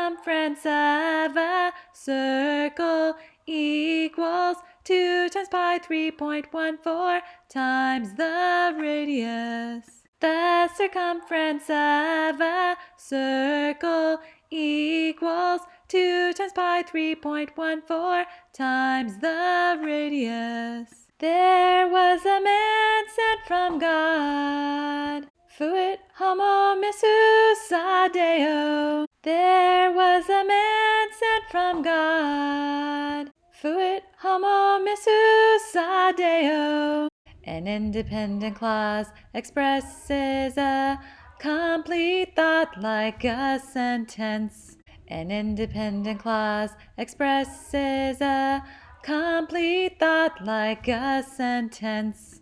circumference of a circle equals 2 times pi 3.14 times the radius. The circumference of a circle equals 2 times pi 3.14 times the radius. There was a man sent from God. Fuit homo missus adeo. There was a man sent from God. Fuit homo missus adeo. An independent clause expresses a complete thought like a sentence. An independent clause expresses a complete thought like a sentence.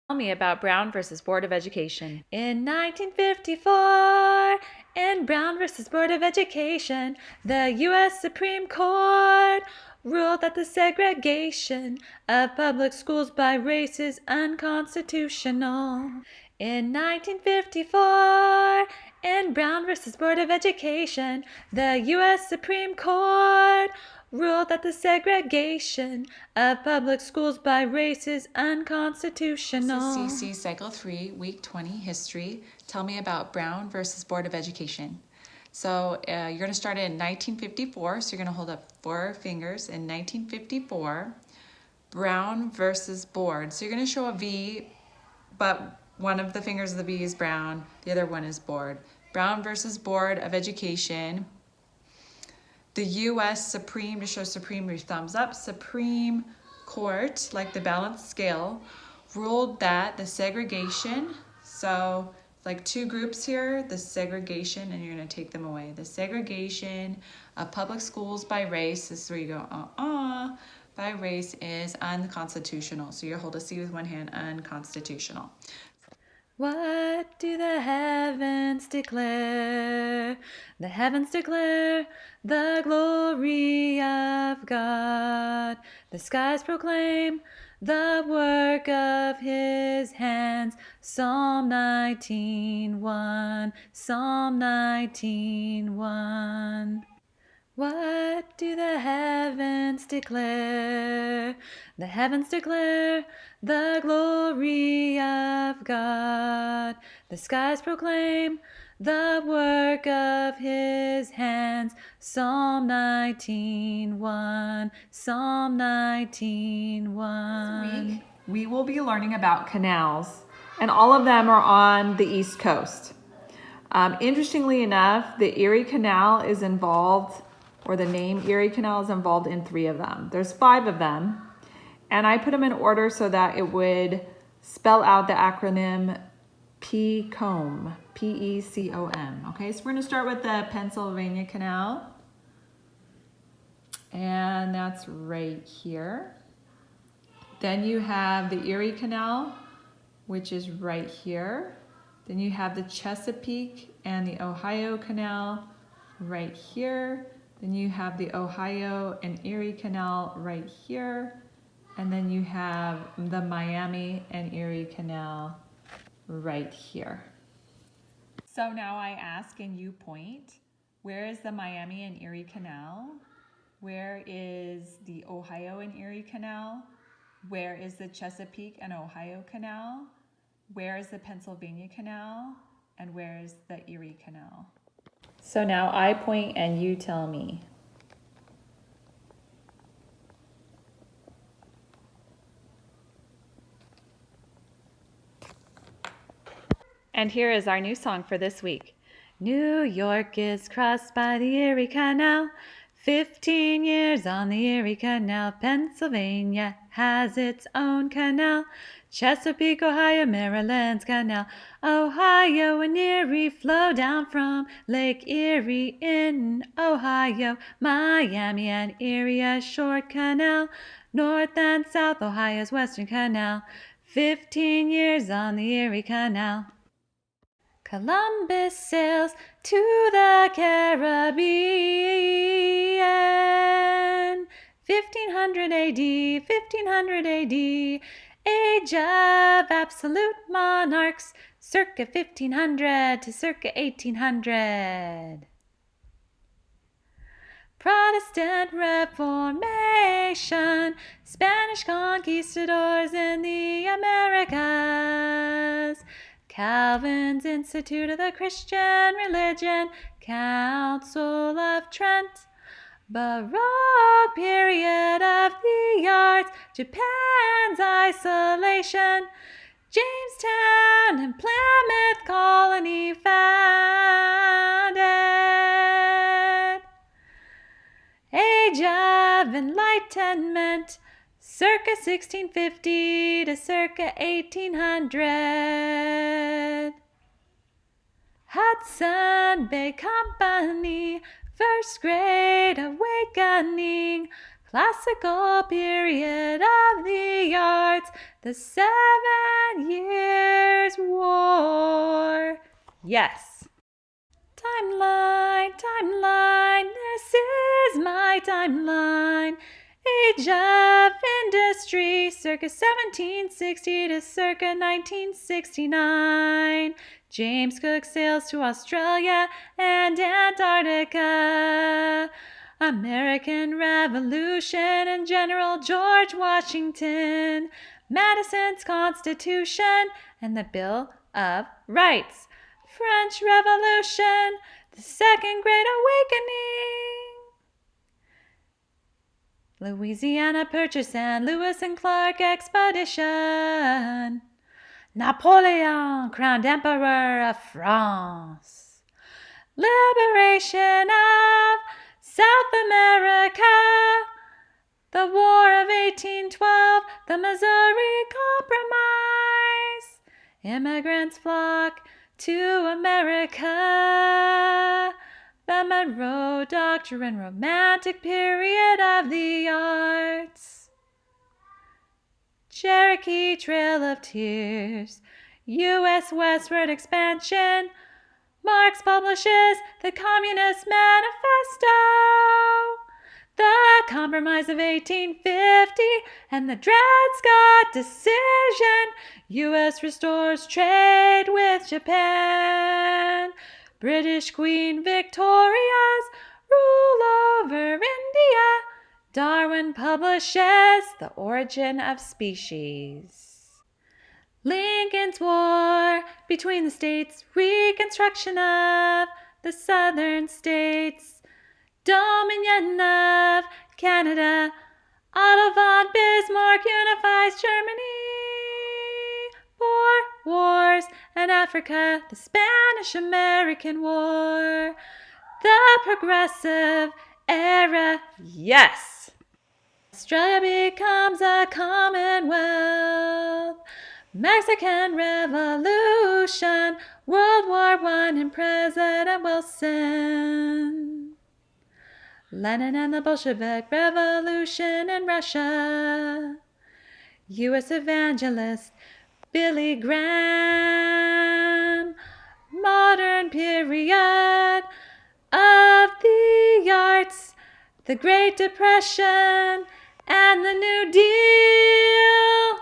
Tell me about Brown versus Board of Education. In 1954, in Brown versus Board of Education, the U.S. Supreme Court ruled that the segregation of public schools by race is unconstitutional. In 1954, in Brown versus Board of Education, the U.S. Supreme Court ruled that the segregation of public schools by race is unconstitutional. This is CC Cycle 3, Week 20, History. Tell me about Brown versus Board of Education. So you're going to start in 1954, so you're going to hold up 4 fingers. In 1954, Brown versus Board. So you're going to show a V, but one of the fingers of the V is Brown, the other one is Board. Brown versus Board of Education. The U.S. Supreme, to show Supreme, your thumbs up, Supreme Court, like the balanced scale, ruled that the segregation, so like 2 groups here, the segregation, and you're going to take them away. The segregation of public schools by race, this is where you go, by race is unconstitutional. So you hold a C with one hand, unconstitutional. What do the heavens declare? The heavens declare the glory of God. The skies proclaim the work of his hands. Psalm 19:1. Psalm 19:1. What do the heavens declare? The heavens declare the glory of God. The skies proclaim the work of his hands. Psalm 19:1. Psalm 19:1. This week, we will be learning about canals, and all of them are on the East Coast. Interestingly enough, the Erie Canal is involved, or the name Erie Canal is involved in 3 of them. There's 5 of them, and I put them in order so that it would spell out the acronym PECOM, P-E-C-O-M. Okay, so we're going to start with the Pennsylvania Canal, and that's right here. Then you have the Erie Canal, which is right here. Then you have the Chesapeake and the Ohio Canal right here. Then you have the Ohio and Erie Canal right here. And then you have the Miami and Erie Canal right here. So now I ask and you point, where is the Miami and Erie Canal? Where is the Ohio and Erie Canal? Where is the Chesapeake and Ohio Canal? Where is the Pennsylvania Canal? And where is the Erie Canal? So now I point and you tell me. And here is our new song for this week. New York is crossed by the Erie Canal. 15 years on the Erie Canal. Pennsylvania has its own canal. Chesapeake, Ohio, Maryland's canal. Ohio and Erie flow down from Lake Erie in Ohio. Miami and Erie, a short canal. North and South, Ohio's western canal. 15 years on the Erie Canal. Columbus sails to the Caribbean. 1500 AD, 1500 AD. Age of absolute monarchs, circa 1500 to circa 1800. Protestant Reformation, Spanish conquistadors in the Americas, Calvin's Institute of the Christian Religion, Council of Trent, Baroque period of the arts, Japan's isolation, Jamestown and Plymouth colony founded. Age of Enlightenment, circa 1650 to circa 1800. Hudson Bay Company, First Great Awakening, classical period of the arts, the 7 Years' War. Yes. Timeline, timeline, this is my timeline. Age of Industry, circa 1760 to circa 1969. James Cook sails to Australia and Antarctica. American Revolution and General George Washington. Madison's Constitution and the Bill of Rights. French Revolution, the Second Great Awakening. Louisiana Purchase and Lewis and Clark Expedition. Napoleon, crowned Emperor of France. Liberation of South America. The War of 1812, the Missouri Compromise. Immigrants flock to America. The Monroe Doctrine, romantic period of the arts. Cherokee Trail of Tears, U.S. westward expansion. Marx publishes the Communist Manifesto. The Compromise of 1850 and the Dred Scott Decision. U.S. restores trade with Japan. British Queen Victoria's rule over India. Darwin publishes The Origin of Species. Lincoln's War between the states, reconstruction of the southern states, Dominion of Canada, Otto von Bismarck unifies Germany, wars in Africa, the Spanish-American War, the Progressive Era, yes. Australia becomes a Commonwealth, Mexican Revolution, World War I and President Wilson, Lenin and the Bolshevik Revolution in Russia, U.S. evangelist Billy Graham, modern period of the arts, the Great Depression, and the New Deal.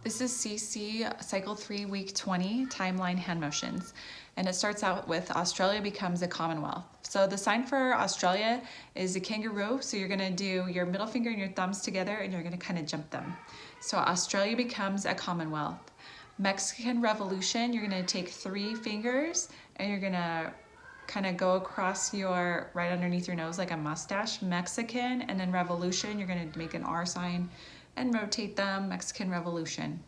This is CC Cycle 3, Week 20, Timeline Hand Motions. And it starts out with Australia becomes a Commonwealth. So the sign for Australia is a kangaroo. So you're going to do your middle finger and your thumbs together and you're going to kind of jump them. So Australia becomes a Commonwealth. Mexican Revolution, you're going to take 3 fingers and you're going to kind of go across your, right underneath your nose like a mustache. Mexican, and then Revolution, you're going to make an R sign and rotate them. Mexican Revolution.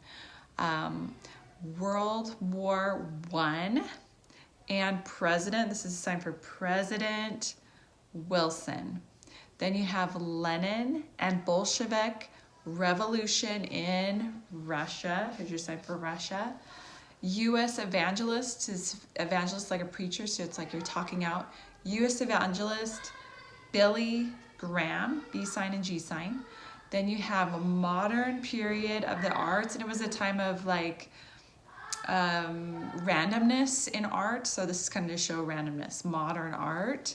World War I and President, this is a sign for President Wilson. Then you have Lenin and Bolshevik Revolution in Russia. Here's your sign for Russia. U.S. evangelist is evangelist like a preacher, so it's like you're talking out. U.S. evangelist Billy Graham, B sign and G sign. Then you have a modern period of the arts, and it was a time of like randomness in art. So this is kind of to show randomness, modern art.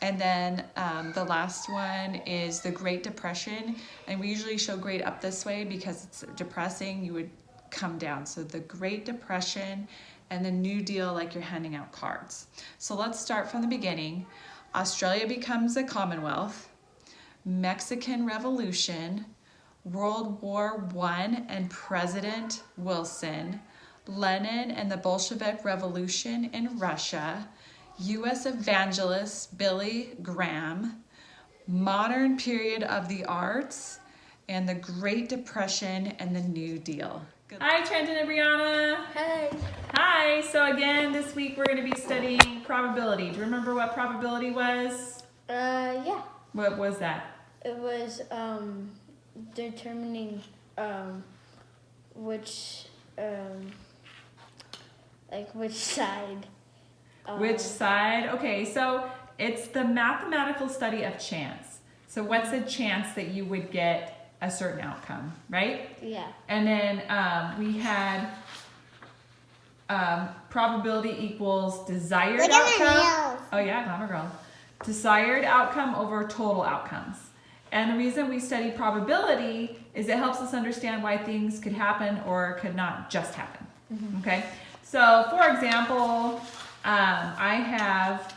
And then the last one is the Great Depression. And we usually show great up this way because it's depressing. You would come down. So the Great Depression and the New Deal, like you're handing out cards. So let's start from the beginning. Australia becomes a Commonwealth, Mexican Revolution, World War I and President Wilson, Lenin and the Bolshevik Revolution in Russia, U.S. evangelist Billy Graham, modern period of the arts, and the Great Depression and the New Deal. Hi, Trenton and Brianna. Hey. Hi. So again, this week we're going to be studying probability. Do you remember what probability was? Yeah. What was that? It was determining which which side. Which side? Okay, so it's the mathematical study of chance. So what's the chance that you would get a certain outcome, right? Yeah. And then we had probability equals desired Look at my outcome. nails. Oh yeah, glamour girl. Desired outcome over total outcomes. And the reason we study probability is it helps us understand why things could happen or could not just happen. Okay? So for example, I have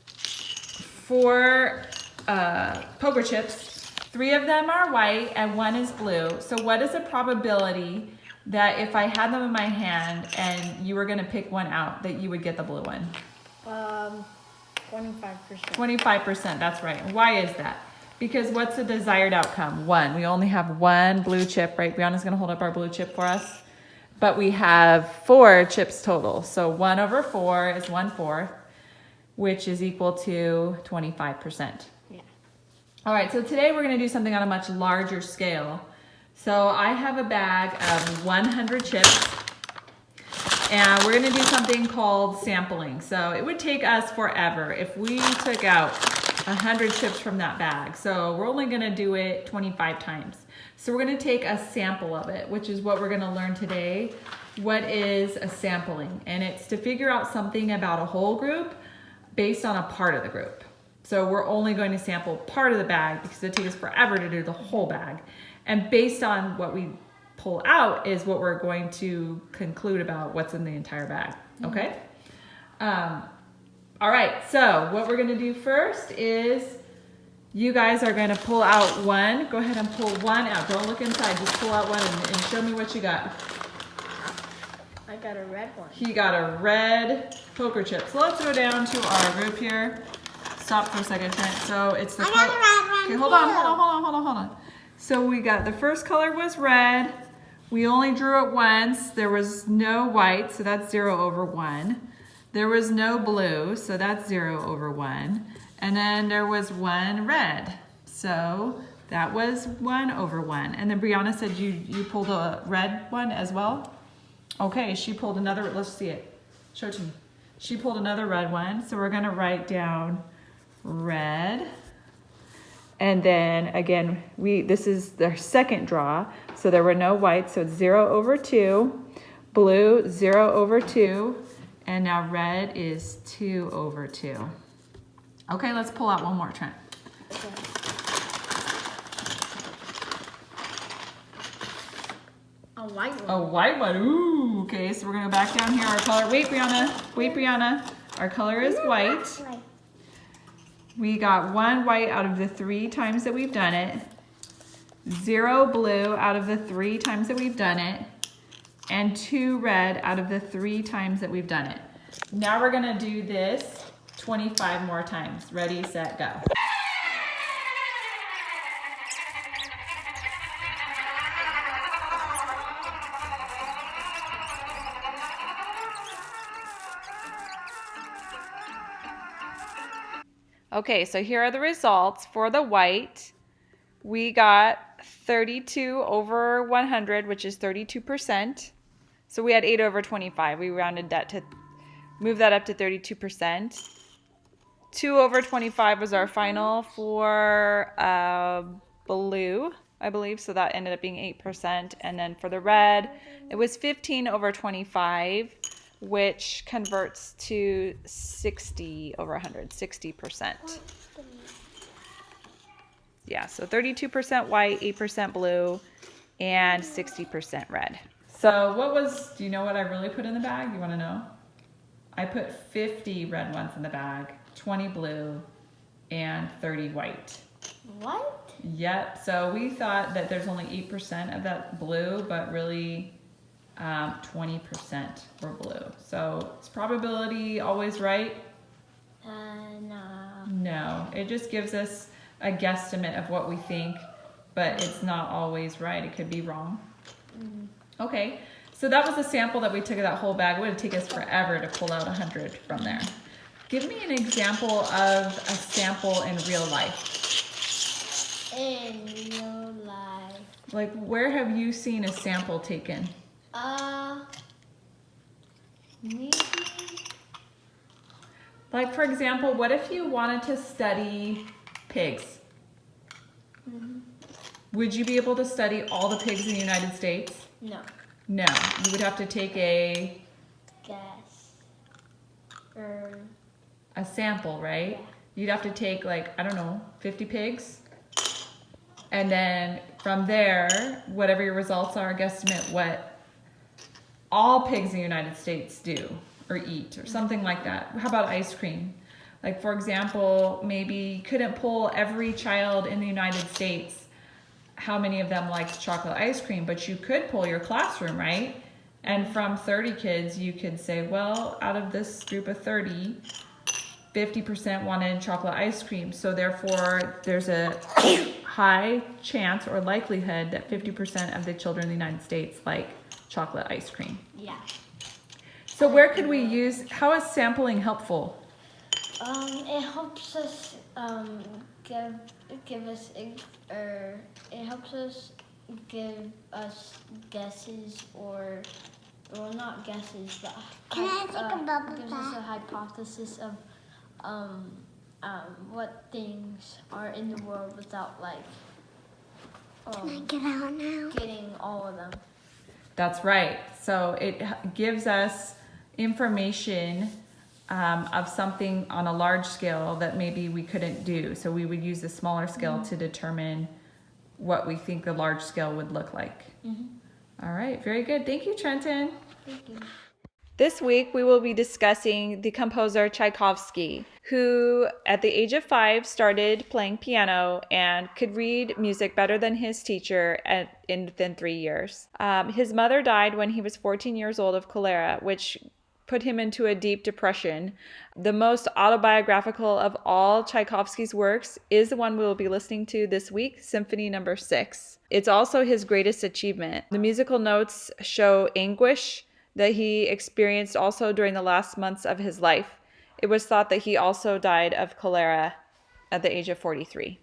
4 poker chips. 3 of them are white and 1 is blue. So what is the probability that if I had them in my hand and you were going to pick one out, that you would get the blue one? 25%. 25%, that's right. And why is that? Because what's the desired outcome? 1. We only have 1 blue chip, right? Brianna's going to hold up our blue chip for us. But we have 4 chips total. So 1 over 4 is 1/4, which is equal to 25%. Yeah. All right, so today we're going to do something on a much larger scale. So I have a bag of 100 chips. And we're going to do something called sampling. So it would take us forever if we took out 100 chips from that bag. So we're only going to do it 25 times. So we're going to take a sample of it, which is what we're going to learn today. What is a sampling? And it's to figure out something about a whole group based on a part of the group. So we're only going to sample part of the bag because it takes us forever to do the whole bag. And based on what we pull out is what we're going to conclude about what's in the entire bag, okay? All right, so what we're gonna do first is you guys are gonna pull out 1. Go ahead and pull 1 out. Don't look inside, just pull out 1 and show me what you got. I got a red one. He got a red poker chip. So let's go down to our group here. Stop for a second, Trent. So it's the I got a red one Okay, too. hold on. So we got the first color was red. We only drew it once. There was no white, so that's 0 over 1. There was no blue, so that's 0 over 1. And then there was 1 red. So that was 1 over 1. And then Brianna said you pulled a red one as well? Okay, she pulled another, let's see it. Show it to me. She pulled another red one. So we're gonna write down red. And then again, this is the second draw. So there were no whites, so it's 0 over 2. Blue, 0 over 2. And now red is 2 over 2. Okay, let's pull out one more, Trent. Okay. A white one. A white one, ooh. Okay, so we're gonna go back down here. Our color, wait Brianna. Our color is white. We got 1 white out of the 3 times that we've done it. 0 blue out of the 3 times that we've done it. And 2 red out of the 3 times that we've done it. Now we're gonna do this 25 more times. Ready, set, go. Okay, so here are the results for the white. We got 32 over 100, which is 32%. So we had 8 over 25. We rounded that to move that up to 32%. 2 over 25 was our final for blue, I believe. So that ended up being 8%. And then for the red, it was 15 over 25, which converts to 60 over 100, 60%. Yeah, so 32% white, 8% blue, and 60% red. So do you know what I really put in the bag? You want to know? I put 50 red ones in the bag. 20 blue, and 30 white. What? Yep, so we thought that there's only 8% of that blue, but really 20% were blue. So is probability always right? No. No, it just gives us a guesstimate of what we think, but it's not always right. It could be wrong. Okay, so that was a sample that we took of that whole bag. It would take us forever to pull out 100 from there. Give me an example of a sample in real life. In real life. Like, where have you seen a sample taken? Maybe. Like, for example, what if you wanted to study pigs? Would you be able to study all the pigs in the United States? No. No, you would have to take a Guess. sample, right? Yeah. You'd have to take, like, I don't know, 50 pigs. And then from there, whatever your results are, guesstimate what all pigs in the United States do or eat or something like that. How about ice cream? Like, for example, maybe you couldn't pull every child in the United States how many of them liked chocolate ice cream, but you could pull your classroom, right? And from 30 kids, you could say, well, out of this group of 30, 50% wanted chocolate ice cream. So therefore, there's a high chance or likelihood that 50% of the children in the United States like chocolate ice cream. Yeah. So where could we use, how is sampling helpful? It helps us give us it helps us give us guesses or well, not guesses, but Can I take a bubble gives us a bath? hypothesis of what things are in the world without like Can I get out now? getting all of them. That's right. So it gives us information of something on a large scale that maybe we couldn't do. So we would use the smaller scale to determine what we think the large scale would look like. All right, very good. Thank you, Trenton. Thank you. This week, we will be discussing the composer Tchaikovsky, who at the age of 5 started playing piano and could read music better than his teacher within 3 years. His mother died when he was 14 years old of cholera, which put him into a deep depression. The most autobiographical of all Tchaikovsky's works is the one we will be listening to this week, Symphony No. 6. It's also his greatest achievement. The musical notes show anguish that he experienced also during the last months of his life. It was thought that he also died of cholera at the age of 43.